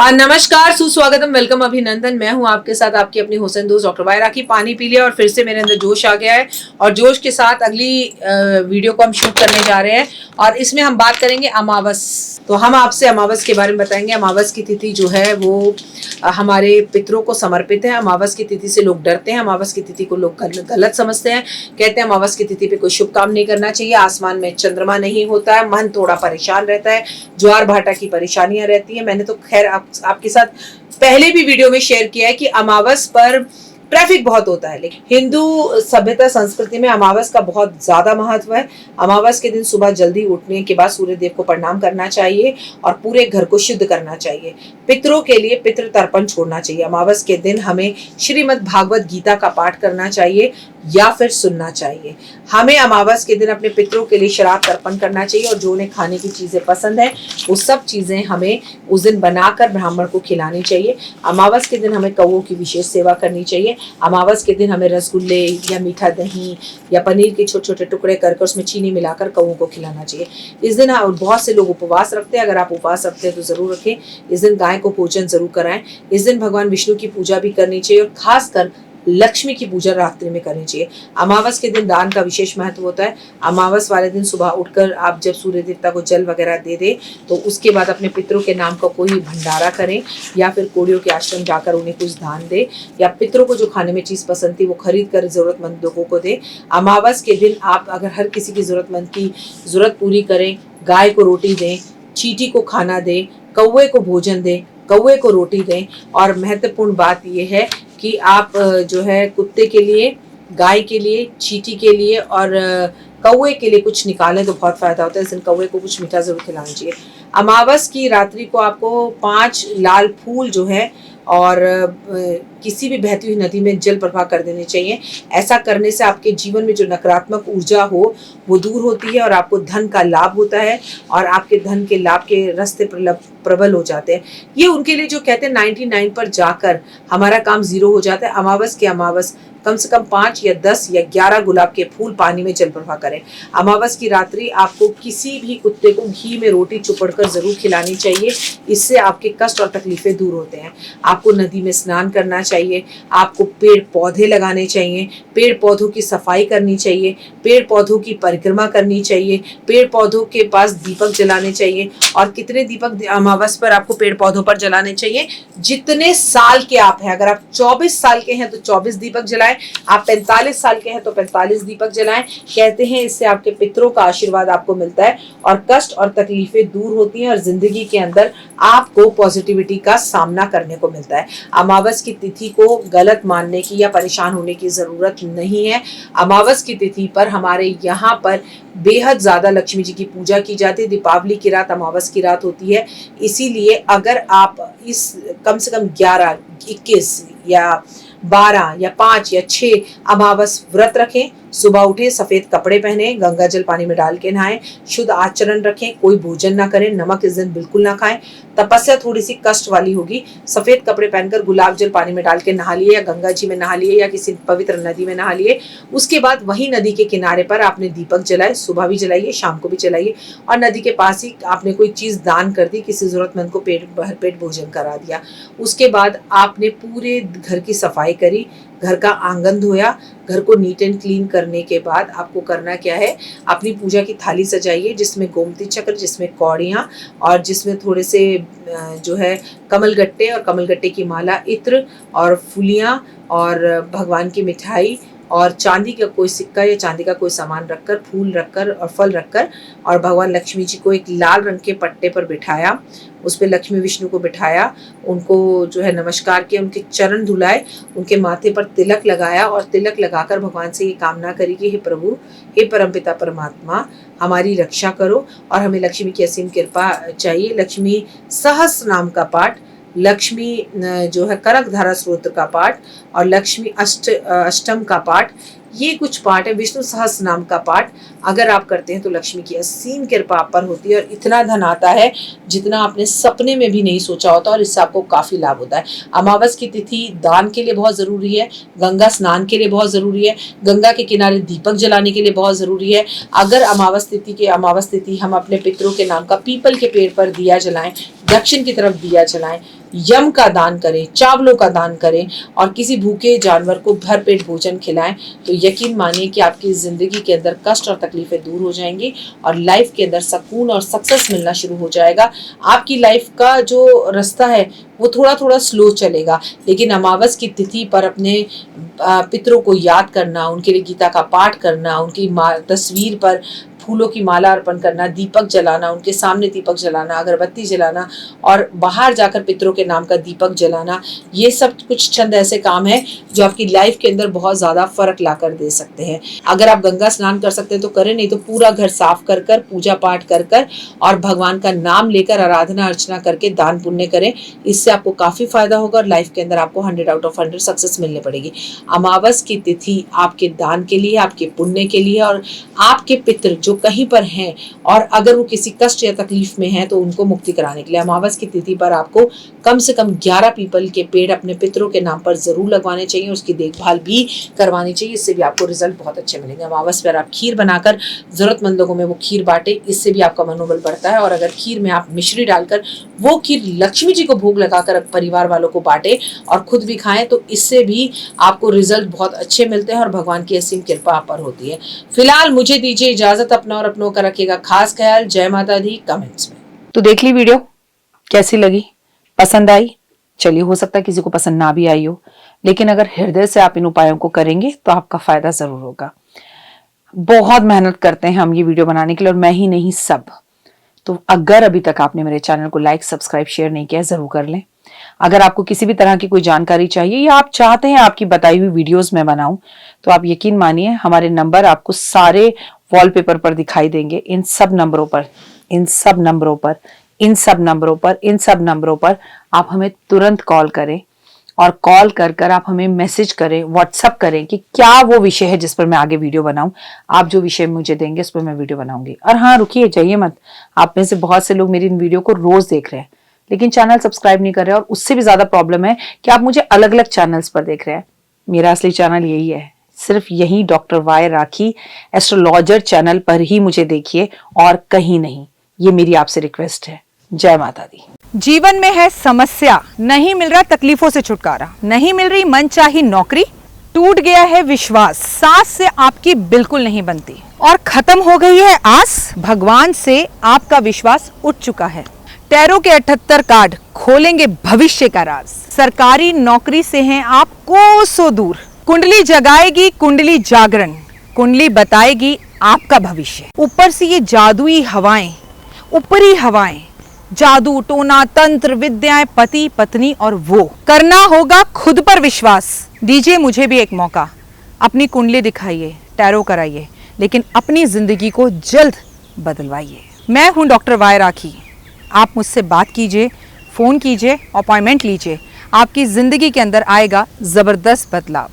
नमस्कार, सुस्वागतम, वेलकम, अभिनंदन। मैं हूं आपके साथ आपकी अपनी हुसैन दोस्त डॉक्टर वायरा की। पानी पी लिया और फिर से मेरे अंदर जोश आ गया है और जोश के साथ अगली वीडियो को हम शूट करने जा रहे हैं और इसमें हम बात करेंगे अमावस। तो हम आपसे अमावस के बारे में बताएंगे। अमावस की तिथि जो है वो हमारे पितरों को समर्पित है। अमावस की तिथि से लोग डरते हैं, अमावस की तिथि को लोग गलत समझते हैं। कहते हैं अमावस की तिथि पे कोई शुभ काम नहीं करना चाहिए, आसमान में चंद्रमा नहीं होता है, मन थोड़ा परेशान रहता है, ज्वार भाटा की परेशानियां रहती है। मैंने तो खैर आपके साथ पहले भी वीडियो में शेयर किया है कि अमावस पर ट्रैफिक बहुत होता है, लेकिन हिंदू सभ्यता संस्कृति में अमावस का बहुत ज्यादा महत्व है। अमावस के दिन सुबह जल्दी उठने के बाद सूर्य देव को प्रणाम करना चाहिए और पूरे घर को शुद्ध करना चाहिए। पितरों के लिए पितृ तर्पण छोड़ना चाहिए। अमावस के दिन हमें श्रीमद् भागवत गीता का पाठ करना चाहिए या फिर सुनना चाहिए। हमें अमावस के दिन अपने पितरों के लिए शराब तर्पण करना चाहिए और जो उन्हें खाने की चीजें पसंद है वो सब चीजें हमें उस दिन बनाकर ब्राह्मण को खिलानी चाहिए। अमावस के दिन हमें कौओं की विशेष सेवा करनी चाहिए। अमावस के दिन हमें रसगुल्ले या मीठा दही या पनीर के छोटे छोटे टुकड़े करके उसमें चीनी मिलाकर कौओं को खिलाना चाहिए। इस दिन बहुत से लोग उपवास रखते हैं। अगर आप उपवास रखते हैं तो जरूर रखें। इस दिन गाय को भोजन जरूर कराएं। इस दिन भगवान विष्णु की पूजा भी करनी चाहिए और खासकर लक्ष्मी की पूजा रात्रि में करनी चाहिए। अमावस के दिन दान का विशेष महत्व होता है। अमावस वाले दिन सुबह उठकर आप जब सूर्य देवता को जल वगैरह दे दें तो उसके बाद अपने पितरों के नाम का कोई भंडारा करें या फिर कोड़ियों के आश्रम जाकर उन्हें कुछ दान दे या पितरों को जो खाने में चीज पसंद थी वो खरीद कर जरूरतमंद लोगों को दे। अमावस के दिन आप अगर हर किसी की जरूरतमंद की जरूरत पूरी करें, गाय को रोटी दें, चींटी को खाना दें, कौवे को भोजन दें, कौवे को रोटी दें। और महत्वपूर्ण बात यह है कि आप जो है कुत्ते के लिए, गाय के लिए, चींटी के लिए और कौवे के लिए कुछ निकालें तो बहुत फायदा होता है। इस दिन कौवे को कुछ मीठा जरूर खिलाना चाहिए। अमावस की रात्रि को आपको 5 लाल फूल जो है और किसी भी बहती हुई नदी में जल प्रवाह कर देने चाहिए। ऐसा करने से आपके जीवन में जो नकारात्मक ऊर्जा हो वो दूर होती है और आपको धन का लाभ होता है और आपके धन के लाभ के रास्ते प्रबल हो जाते हैं। ये उनके लिए जो कहते हैं 99 पर जाकर हमारा काम 0 हो जाता है। अमावस के अमावस कम से कम 5 या 10 या 11 गुलाब के फूल पानी में जल प्रवाह करें। अमावस की रात्रि आपको किसी भी कुत्ते को घी में रोटी चुपड़कर जरूर खिलानी चाहिए। इससे आपके कष्ट और तकलीफें दूर होते हैं। आपको नदी में स्नान करना चाहिए। आपको पेड़ पौधे लगाने चाहिए, पेड़ पौधों की सफाई करनी चाहिए, पेड़ पौधों की परिक्रमा करनी चाहिए, पेड़ पौधों के पास दीपक जलाने चाहिए। और कितने दीपक अमावस पर आपको पेड़ पौधों पर जलाने चाहिए? जितने साल के आप हैं। अगर आप 24 साल के हैं तो 24 दीपक जलाएं, आप 45 साल के हैं तो 45 दीपक जलाएं। कहते हैं इससे आपके पितरों का आशीर्वाद आपको मिलता है और कष्ट और तकलीफें दूर होती हैं और जिंदगी के अंदर आपको पॉजिटिविटी का सामना करने को मिलता है। अमावस की तिथि को गलत मानने की या परेशान होने की जरूरत नहीं है। अमावस की तिथि पर हमारे यहाँ पर बेहद ज्यादा लक्ष्मी जी की पूजा की जाती है। दीपावली की रात अमावस की रात होती है, इसीलिए अगर आप इस कम से कम 11, 21 या 12 या 5 या 6 अमावस व्रत रखें। सुबह उठें, सफेद कपड़े पहने, गंगा जल पानी में डाल के नहाएं, शुद्ध आचरण रखें, कोई भोजन ना करें, नमक इस दिन बिल्कुल ना खाएं। तपस्या थोड़ी सी कष्ट वाली होगी। सफेद कपड़े पहनकर गुलाब जल पानी में डाल के नहा लिए या गंगा जी में नहा लिए या किसी पवित्र नदी में नहा लिए। उसके बाद वही नदी के किनारे पर आपने दीपक जलाए, सुबह भी जलाइए, शाम को भी जलाइए और नदी के पास ही आपने कोई चीज दान कर दी, किसी जरूरतमंद को भरपेट भोजन करा दिया। उसके बाद आपने पूरे घर की सफाई करी, घर का आंगन धोया। घर को नीट एंड क्लीन करने के बाद आपको करना क्या है? अपनी पूजा की थाली सजाइए जिसमें गोमती चक्र, जिसमें कौड़ियाँ और जिसमें थोड़े से जो है कमलगट्टे और कमलगट्टे की माला, इत्र और फूलियाँ और भगवान की मिठाई और चांदी का कोई सिक्का या चांदी का कोई सामान रखकर, फूल रखकर और फल रखकर और भगवान लक्ष्मी जी को एक लाल रंग के पट्टे पर बिठाया। उस पर लक्ष्मी विष्णु को बिठाया, उनको जो है नमस्कार किया, उनके चरण धुलाए, उनके माथे पर तिलक लगाया और तिलक लगाकर भगवान से ये कामना करी कि हे प्रभु, हे परमपिता परमात्मा, हमारी रक्षा करो और हमें लक्ष्मी की असीम कृपा चाहिए। लक्ष्मी सहस्र नाम का पाठ, लक्ष्मी जो है करक धारा स्त्रोत्र का पाठ और लक्ष्मी अष्टम का पाठ, ये कुछ पाठ है। विष्णु सहस्र नाम का पाठ अगर आप करते हैं तो लक्ष्मी की असीम कृपा आप पर होती है और इतना धन आता है जितना आपने सपने में भी नहीं सोचा होता और इससे आपको काफी लाभ होता है। अमावस की तिथि दान के लिए बहुत जरूरी है, गंगा स्नान के लिए बहुत जरूरी है, गंगा के किनारे दीपक जलाने के लिए बहुत जरूरी है। अगर अमावस तिथि हम अपने पितरों के नाम का पीपल के पेड़ पर दिया जलाएं, दक्षिण की तरफ दिया जलाएं, यम का दान करें, चावलों का दान करें और किसी भूखे जानवर को भरपेट भोजन खिलाएं, तो यकीन मानिए कि आपकी ज़िंदगी के अंदर कष्ट और तकलीफें दूर हो जाएंगी और लाइफ के अंदर सुकून और सक्सेस मिलना शुरू हो जाएगा। आपकी लाइफ का जो रास्ता है वो थोड़ा थोड़ा स्लो चलेगा, लेकिन अमावस की तिथि पर अपने पितरों को याद करना, उनके लिए गीता का पाठ करना, उनकी तस्वीर पर फूलों की माला अर्पण करना, दीपक जलाना, उनके सामने दीपक जलाना, अगरबत्ती जलाना और बाहर जाकर पितरों के नाम का दीपक जलाना, ये सब कुछ चंद ऐसे काम हैं जो आपकी लाइफ के अंदर बहुत ज़्यादा फर्क ला कर दे सकते हैं। अगर आप गंगा स्नान कर सकते हैं तो करें, नहीं तो पूरा घर साफ कर कर, पूजा पाठ कर कर और भगवान का नाम लेकर आराधना अर्चना करके दान पुण्य करें। इससे आपको काफ़ी फायदा होगा और लाइफ के अंदर आपको 100 आउट ऑफ 100 सक्सेस मिलने पड़ेगी। अमावस की तिथि आपके दान के लिए, आपके पुण्य के लिए और आपके पितृ जो कहीं पर हैं और अगर वो किसी कष्ट या तकलीफ में हैं तो उनको मुक्ति कराने के लिए अमावस की तिथि पर आपको कम से कम 11 पीपल के पेड़ अपने पितरों के नाम पर जरूर लगवाने चाहिए, उसकी देखभाल भी करवानी चाहिए। इससे भी आपको रिजल्ट बहुत अच्छे मिलेंगे। अमावस पर आप खीर बनाकर जरूरतमंद लोगों में वो खीर बांटे, इससे भी आपका मनोबल बढ़ता है। और अगर खीर में आप मिश्री डालकर वो खीर लक्ष्मी जी को भोग लगाकर परिवार वालों को बांटे और खुद भी खाएं तो इससे भी आपको रिजल्ट बहुत अच्छे मिलते हैं और भगवान की असीम कृपा आप पर होती है। फिलहाल मुझे दीजिए इजाजत, अपना और अपनों का रखिएगा खास ख्याल। जय माता दी। कमेंट्स में तो देख ली वीडियो, कैसी लगी, पसंद आई? चलिए, हो सकता है किसी को पसंद ना भी आई हो, लेकिन अगर हृदय से आप इन उपायों को करेंगे तो आपका फायदा जरूर होगा। बहुत मेहनत करते हैं हम ये वीडियो बनाने के लिए और मैं ही नहीं सब। तो अगर अभी तक आपने मेरे चैनल को लाइक सब्सक्राइब शेयर नहीं किया, जरूर कर लें। अगर आपको किसी भी तरह की कोई जानकारी चाहिए या आप चाहते हैं आपकी बताई हुई वीडियोस में बनाऊं, तो आप यकीन मानिए हमारे नंबर आपको सारे वॉलपेपर पर दिखाई देंगे। इन सब नंबरों पर आप हमें तुरंत कॉल करें और कॉल कर आप हमें मैसेज करें, व्हाट्सअप करें कि क्या वो विषय है जिस पर मैं आगे वीडियो बनाऊं। आप जो विषय मुझे देंगे उस पर मैं वीडियो बनाऊंगी। और हाँ, रुकिए, जाइए मत। आप में से बहुत से लोग मेरी इन वीडियो को रोज देख रहे हैं लेकिन चैनल सब्सक्राइब नहीं कर रहे, और उससे भी ज्यादा प्रॉब्लम है कि आप मुझे अलग अलग चैनल्स पर देख रहे हैं। मेरा असली चैनल यही है, सिर्फ यही डॉक्टर वाई राखी एस्ट्रोलॉजर चैनल पर ही मुझे देखिए और कहीं नहीं। ये मेरी आपसे रिक्वेस्ट है। जय माता दी। जीवन में है समस्या, नहीं मिल रहा तकलीफों से छुटकारा, नहीं मिल रही मनचाही नौकरी, टूट गया है विश्वास, सांस से आपकी बिल्कुल नहीं बनती और खत्म हो गई है आस, भगवान से आपका विश्वास उठ चुका है। टैरो के 78 कार्ड खोलेंगे भविष्य का राज। सरकारी नौकरी से हैं आप कोसों दूर, कुंडली जगाएगी कुंडली जागरण, कुंडली बताएगी आपका भविष्य। ऊपर से ये जादुई हवाएं, ऊपरी हवाएं, जादू टोना तंत्र विद्याएं, पति पत्नी और वो करना होगा खुद पर विश्वास। दीजिए मुझे भी एक मौका, अपनी कुंडली दिखाइए, टैरो कराइए, लेकिन अपनी जिंदगी को जल्द बदलवाइए। मैं हूं डॉक्टर वाई राखी। आप मुझसे बात कीजिए, फोन कीजिए, अपॉइंटमेंट लीजिए। आपकी जिंदगी के अंदर आएगा जबरदस्त बदलाव।